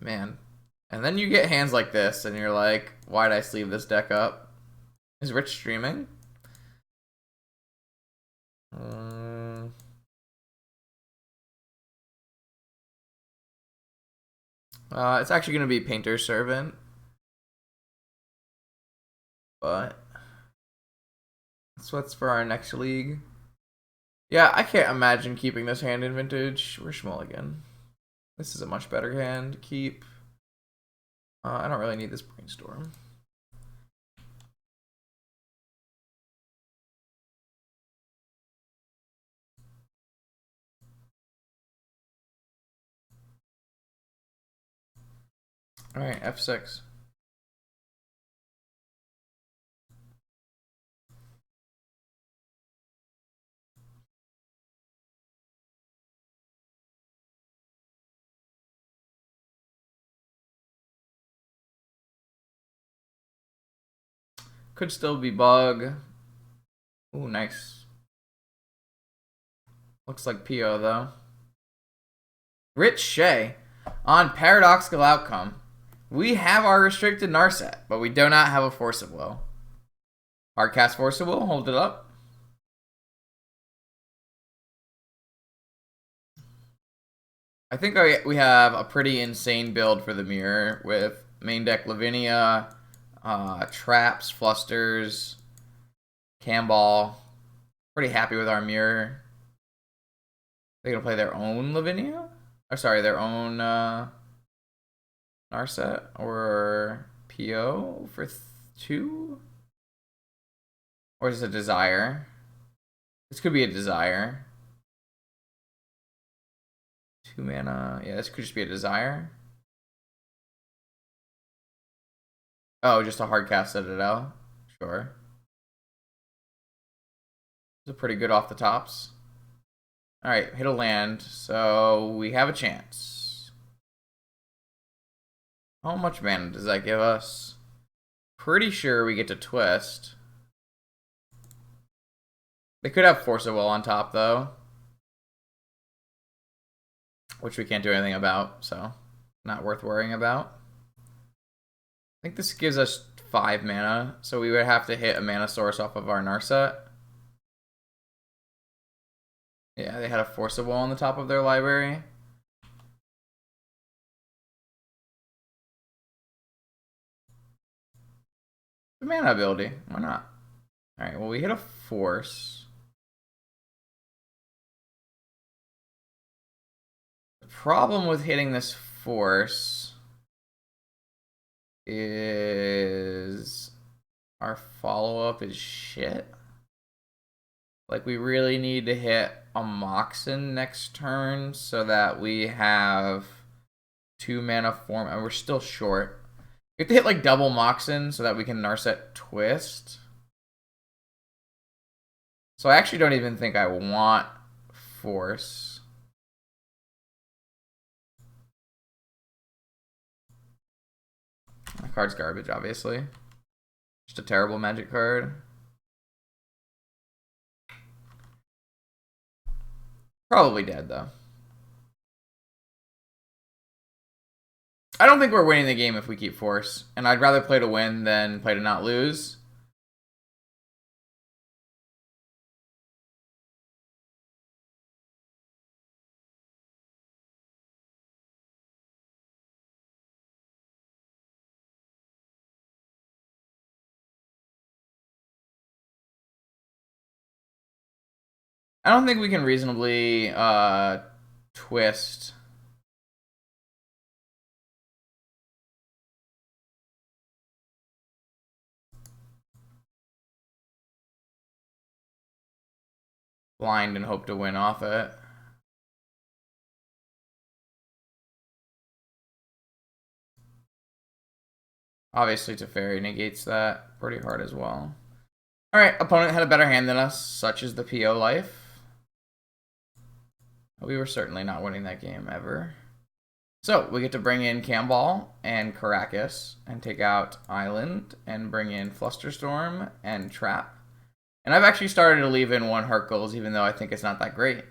Man. And then you get hands like this, and you're like, why'd I sleeve this deck up? Is Rich streaming? Um, it's actually going to be Painter's Servant. But that's what's for our next league. Yeah, I can't imagine keeping this hand in Vintage. We're Schmulligan. This is a much better hand to keep. I don't really need this Brainstorm. Alright, F6. Could still be Bug. Ooh, nice. Looks like PO, though. Rich Shea. On Paradoxical Outcome, we have our restricted Narset, but we do not have a Force of Will. Hardcast Force of Will, hold it up. I think we have a pretty insane build for the mirror with main deck Lavinia, traps, flusters, Camball. Pretty happy with our mirror. They're gonna play their own Lavinia? Or sorry, their own Narset or PO for 2? Or is it a Desire? This could be a Desire. 2 mana. Yeah, this could just be a Desire. Oh, just a hard cast Citadel. Sure. It's a pretty good off the tops. Alright, hit a land. So we have a chance. How much mana does that give us? Pretty sure we get to twist. They could have Force of Will on top, though. Which we can't do anything about, so not worth worrying about. I think this gives us 5 mana, so we would have to hit a mana source off of our Narset. Yeah, they had a Force of Will on the top of their library. The mana ability, why not? Alright, well, we hit a Force. The problem with hitting this Force is our follow-up is shit. Like, we really need to hit a Moxen next turn so that we have 2 mana form, and we're still short. We have to hit, like, double Moxen so that we can Narset Twist. So I actually don't even think I want Force. My card's garbage, obviously. Just a terrible Magic card. Probably dead, though. I don't think we're winning the game if we keep Force, and I'd rather play to win than play to not lose. I don't think we can reasonably twist. Blind and hope to win off it. Obviously, Teferi negates that pretty hard as well. Alright, opponent had a better hand than us, such is the PO life. We were certainly not winning that game ever. So, we get to bring in Camball and Caracas and take out Island and bring in Flusterstorm and Trap. And I've actually started to leave in 1 Hercules, even though I think it's not that great.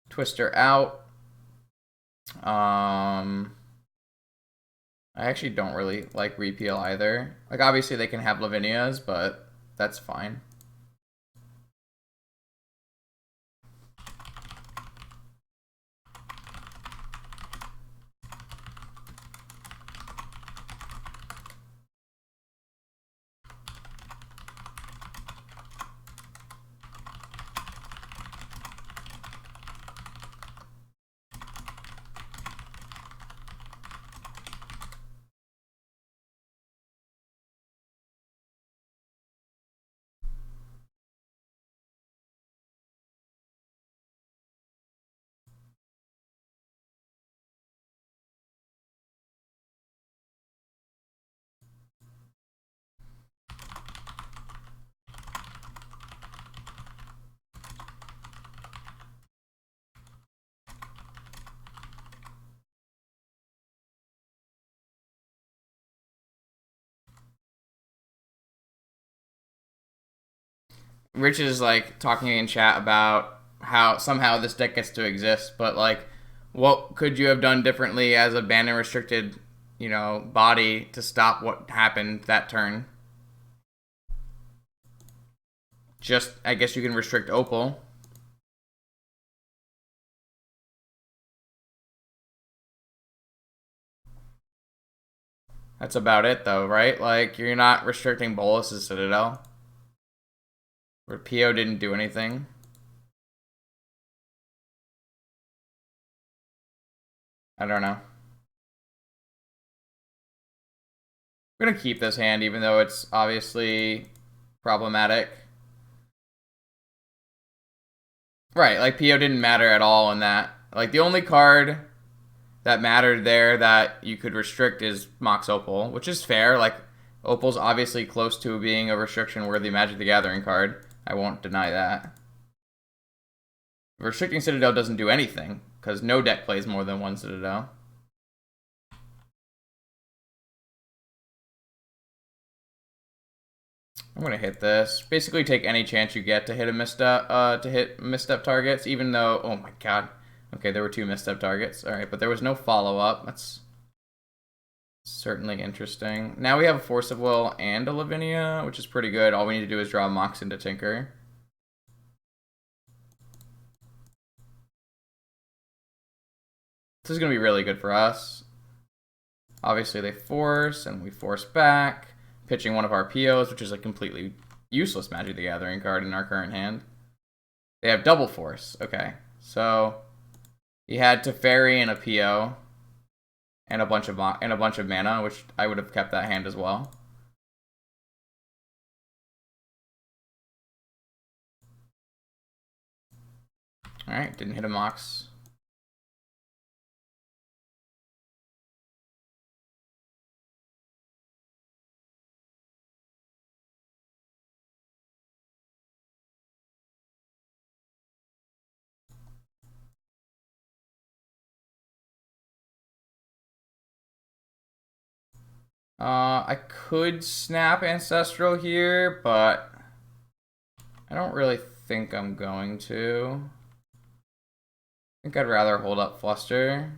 Twister out. I actually don't really like repeal either. Like, obviously they can have Lavinias, but that's fine. Rich is like talking in chat about how somehow this deck gets to exist, but like, what could you have done differently as a banned and restricted, body to stop what happened that turn? Just, I guess you can restrict Opal. That's about it, though, right? Like, you're not restricting Bolus's Citadel. Where PO didn't do anything. I don't know. I'm gonna keep this hand, even though it's obviously problematic. Right, like, PO didn't matter at all in that. Like, the only card that mattered there that you could restrict is Mox Opal, which is fair. Like, Opal's obviously close to being a restriction-worthy Magic the Gathering card. I won't deny that. Restricting Citadel doesn't do anything, because no deck plays more than one Citadel. I'm gonna hit this. Basically, take any chance you get to hit a misstep targets, even though, oh my god. Okay, there were 2 misstep targets. All right, but there was no follow-up. That's certainly interesting. Now we have a Force of Will and a Lavinia, which is pretty good. All we need to do is draw Mox into Tinker. This is gonna be really good for us. Obviously, they force, and we force back, pitching one of our POs, which is a completely useless Magic the Gathering card in our current hand. They have double force. Okay, so he had Teferi and a PO, and a bunch of mana, which I would have kept that hand as well. All right, didn't hit a Mox. I could snap Ancestral here, but I don't really think I'm going to. I think I'd rather hold up Fluster.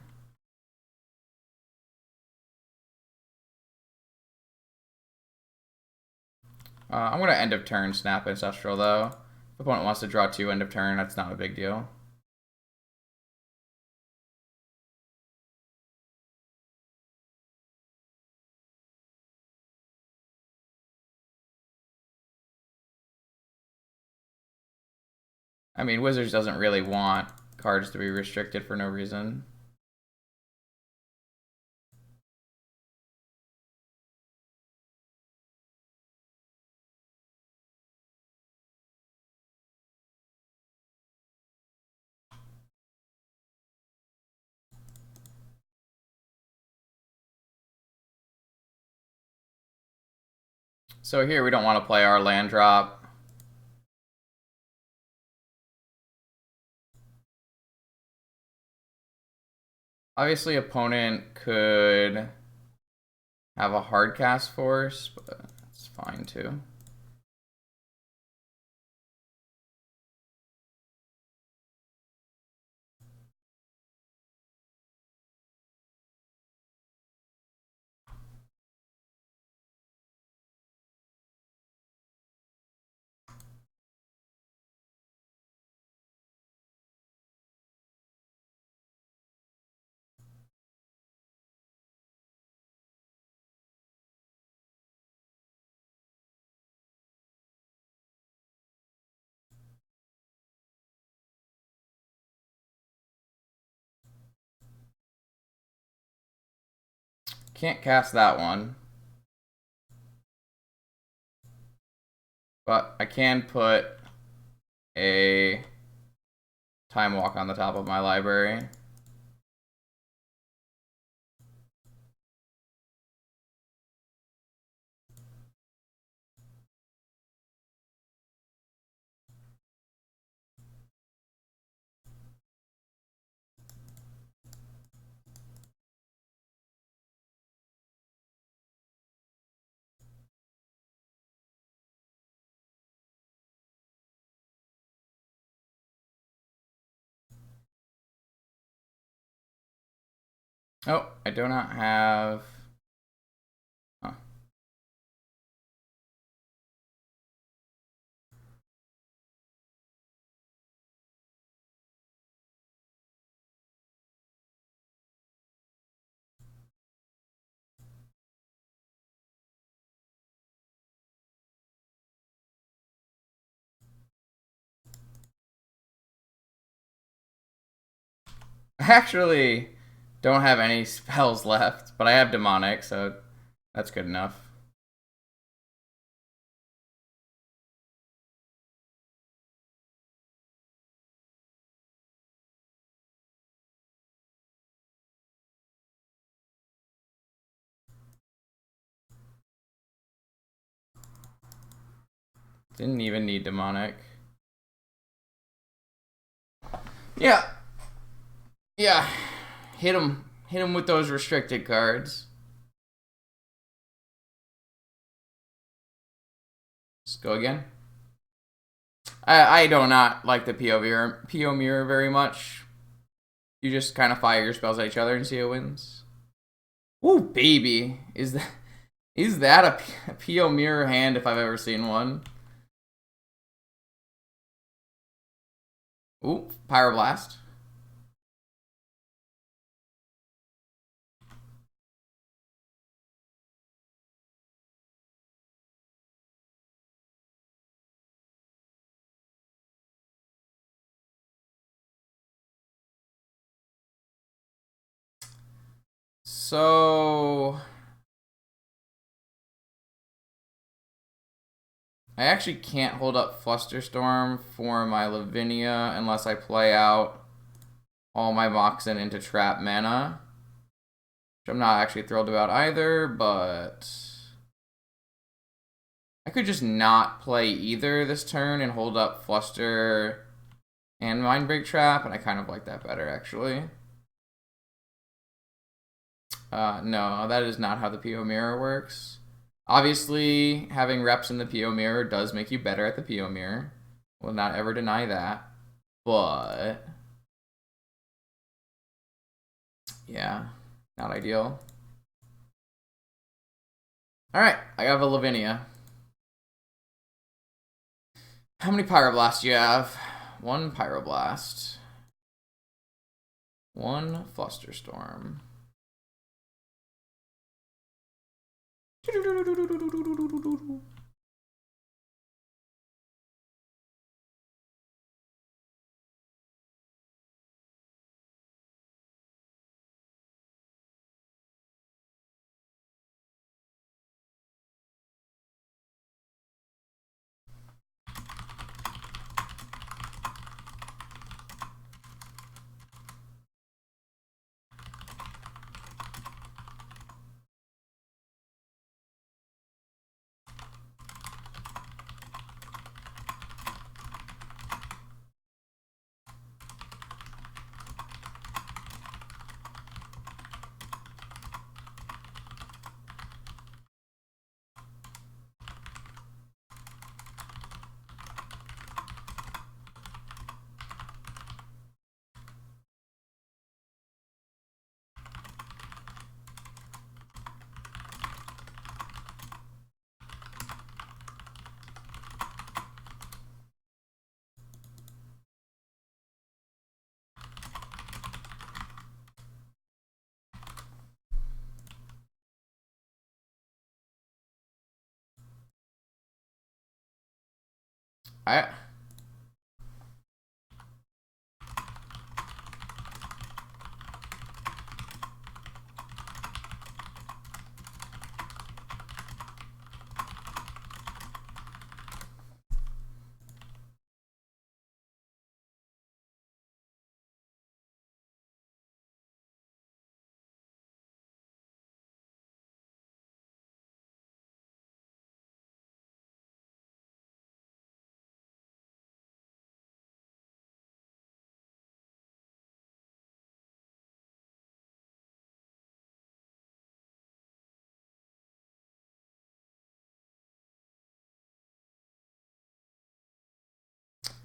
I'm going to end of turn snap Ancestral, though. If the opponent wants to draw 2 end of turn, that's not a big deal. I mean, Wizards doesn't really want cards to be restricted for no reason. So here we don't want to play our land drop. Obviously, opponent could have a hard cast force, but it's fine too. can't cast that one. But I can put a Time Walk on the top of my library. Oh, I do not have... Oh. I actually don't have any spells left, but I have Demonic, so that's good enough. Didn't even need Demonic. Yeah. Yeah. Hit him. Hit him with those restricted cards. Let's go again. I do not like the PO mirror very much. You just kind of fire your spells at each other and see who wins. Ooh, baby. Is that a PO mirror hand if I've ever seen one? Ooh, Pyroblast. So I actually can't hold up Flusterstorm for my Lavinia unless I play out all my Moxen into trap mana. Which I'm not actually thrilled about either, but I could just not play either this turn and hold up Fluster and Mindbreak Trap, and I kind of like that better actually. No, that is not how the PO Mirror works. Obviously, having reps in the PO Mirror does make you better at the PO Mirror. Will not ever deny that. But yeah, not ideal. Alright, I have a Lavinia. How many Pyroblasts do you have? One Pyroblast. One Flusterstorm. I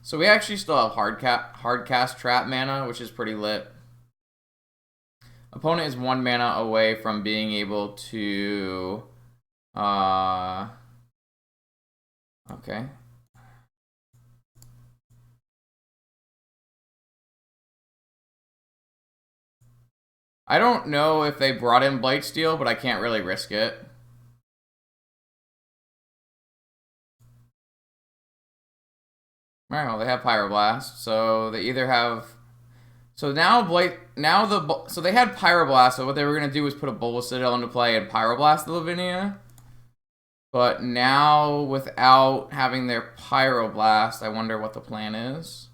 So we actually still have hard cast trap mana, which is pretty lit. Opponent is 1 mana away from being able to okay. I don't know if they brought in Blightsteel, but I can't really risk it. Alright, well, they have Pyroblast, so they either have... So now so they had Pyroblast, so what they were going to do was put a Bola Citadel into play and Pyroblast the Lavinia. But now, without having their Pyroblast, I wonder what the plan is.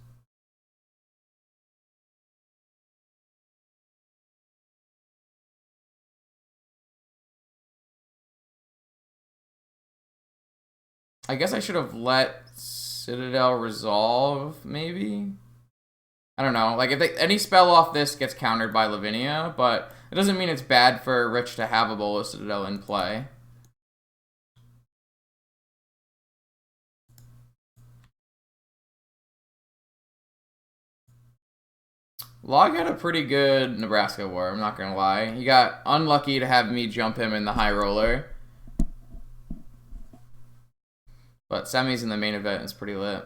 I guess I should have let Citadel resolve, maybe? I don't know. Like, if any spell off this gets countered by Lavinia, but it doesn't mean it's bad for Rich to have a Bola Citadel in play. Log had a pretty good Nebraska war, I'm not gonna lie. He got unlucky to have me jump him in the high roller. But semis in the main event is pretty lit.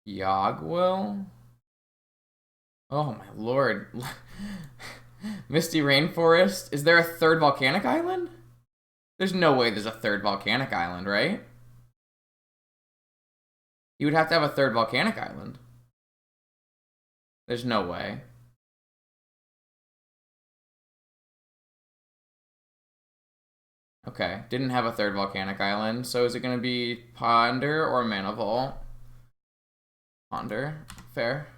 Yogwill? Oh my lord. Misty Rainforest? Is there a third volcanic island? There's no way there's a third volcanic island, right? You would have to have a third volcanic island. There's no way. Okay, didn't have a third volcanic island. So is it going to be Ponder or Mana Vault? Ponder. Fair.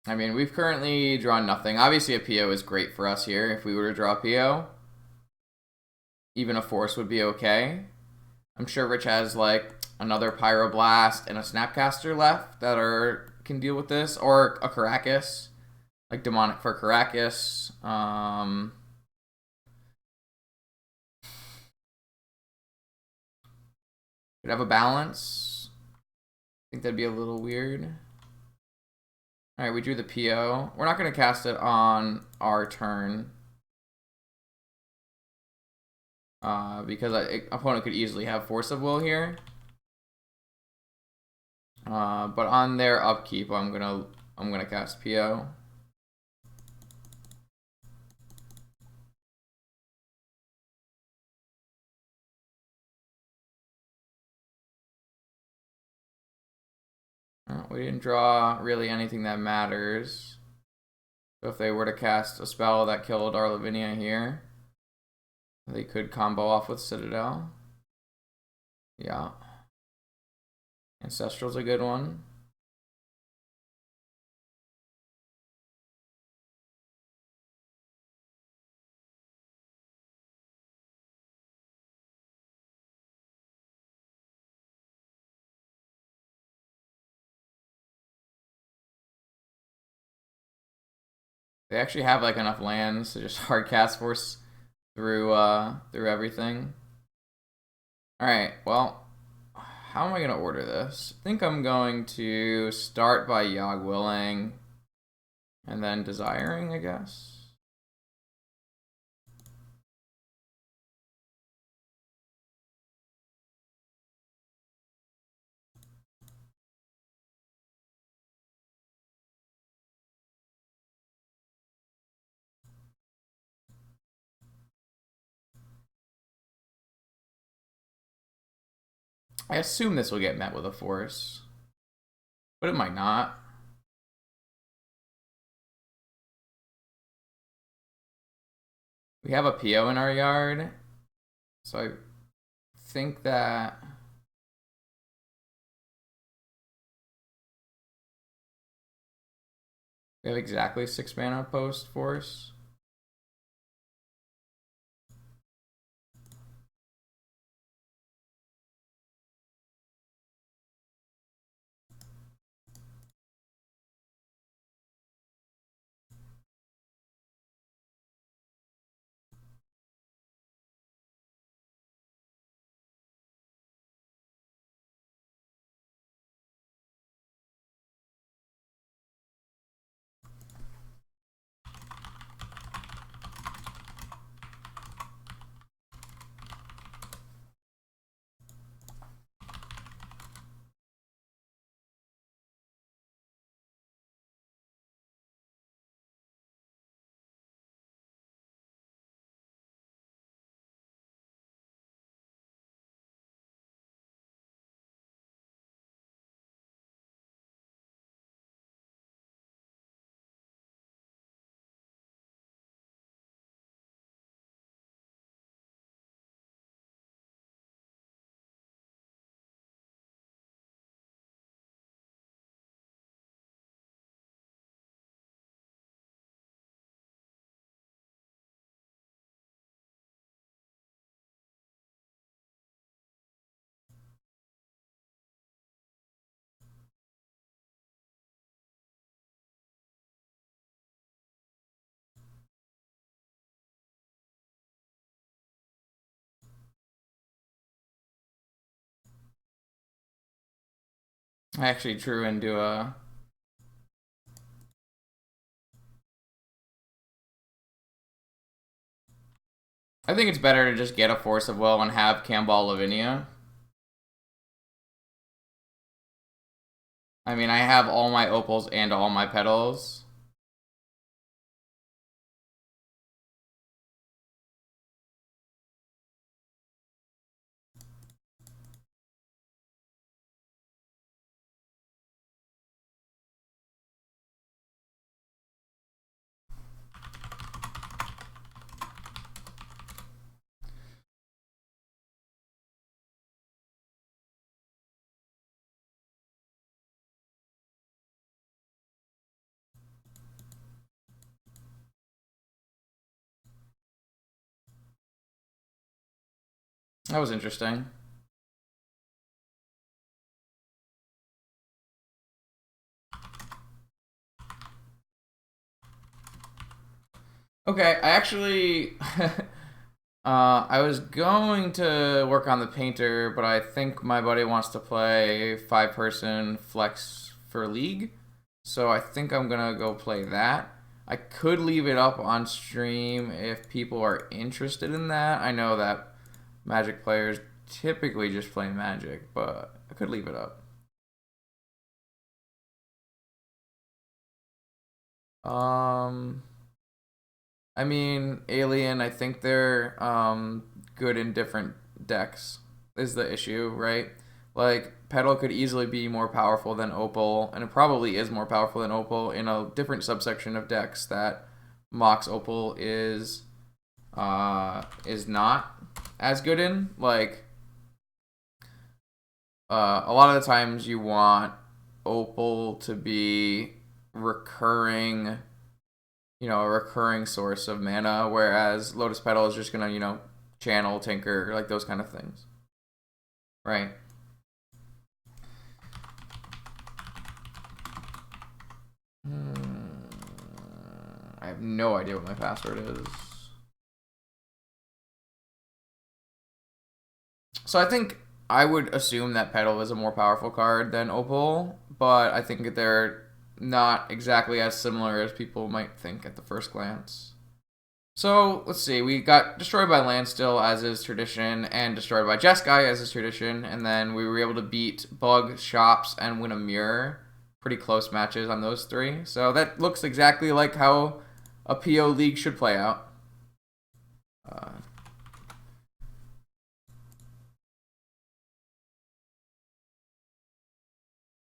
I mean, we've currently drawn nothing. Obviously, a PO is great for us here. If we were to draw a PO, even a Force would be okay. I'm sure Rich has, like, another Pyroblast and a Snapcaster left that can deal with this. Or a Caracas. Like, Demonic for Caracas. Could have a balance. I think that'd be a little weird. Alright, we drew the PO. We're not going to cast it on our turn. Because opponent could easily have Force of Will here. But on their upkeep, I'm gonna cast PO. We didn't draw really anything that matters. So if they were to cast a spell that killed our Lavinia here, they could combo off with Citadel. Yeah. Ancestral's a good one. They actually have like enough lands to just hard cast Force through everything. Alright, well, how am I gonna order this? I think I'm going to start by Yogg Willing and then Desiring, I guess. I assume this will get met with a Force, but it might not. We have a PO in our yard, so I think that we have exactly 6 mana post force. I actually drew into a... I think it's better to just get a Force of Will and have Camball Lavinia. I mean, I have all my opals and all my petals. That was interesting. Okay, I actually... I was going to work on the painter, but I think my buddy wants to play 5-person flex for League. So I think I'm going to go play that. I could leave it up on stream if people are interested in that. I know that Magic players typically just play Magic, but I could leave it up. I mean, Alien, I think they're good in different decks, is the issue, right? Like, Petal could easily be more powerful than Opal, and it probably is more powerful than Opal in a different subsection of decks that Mox Opal is not as good in. Like, a lot of the times you want Opal to be recurring, a recurring source of mana, whereas Lotus Petal is just gonna, channel, tinker, like those kind of things. Right. I have no idea what my password is. So I think I would assume that Petal is a more powerful card than Opal, but I think they're not exactly as similar as people might think at the first glance. So let's see. We got destroyed by Landstill as is tradition, and destroyed by Jeskai as is tradition, and then we were able to beat Bug, Shops, and win a mirror. Pretty close matches on those 3. So that looks exactly like how a PO League should play out.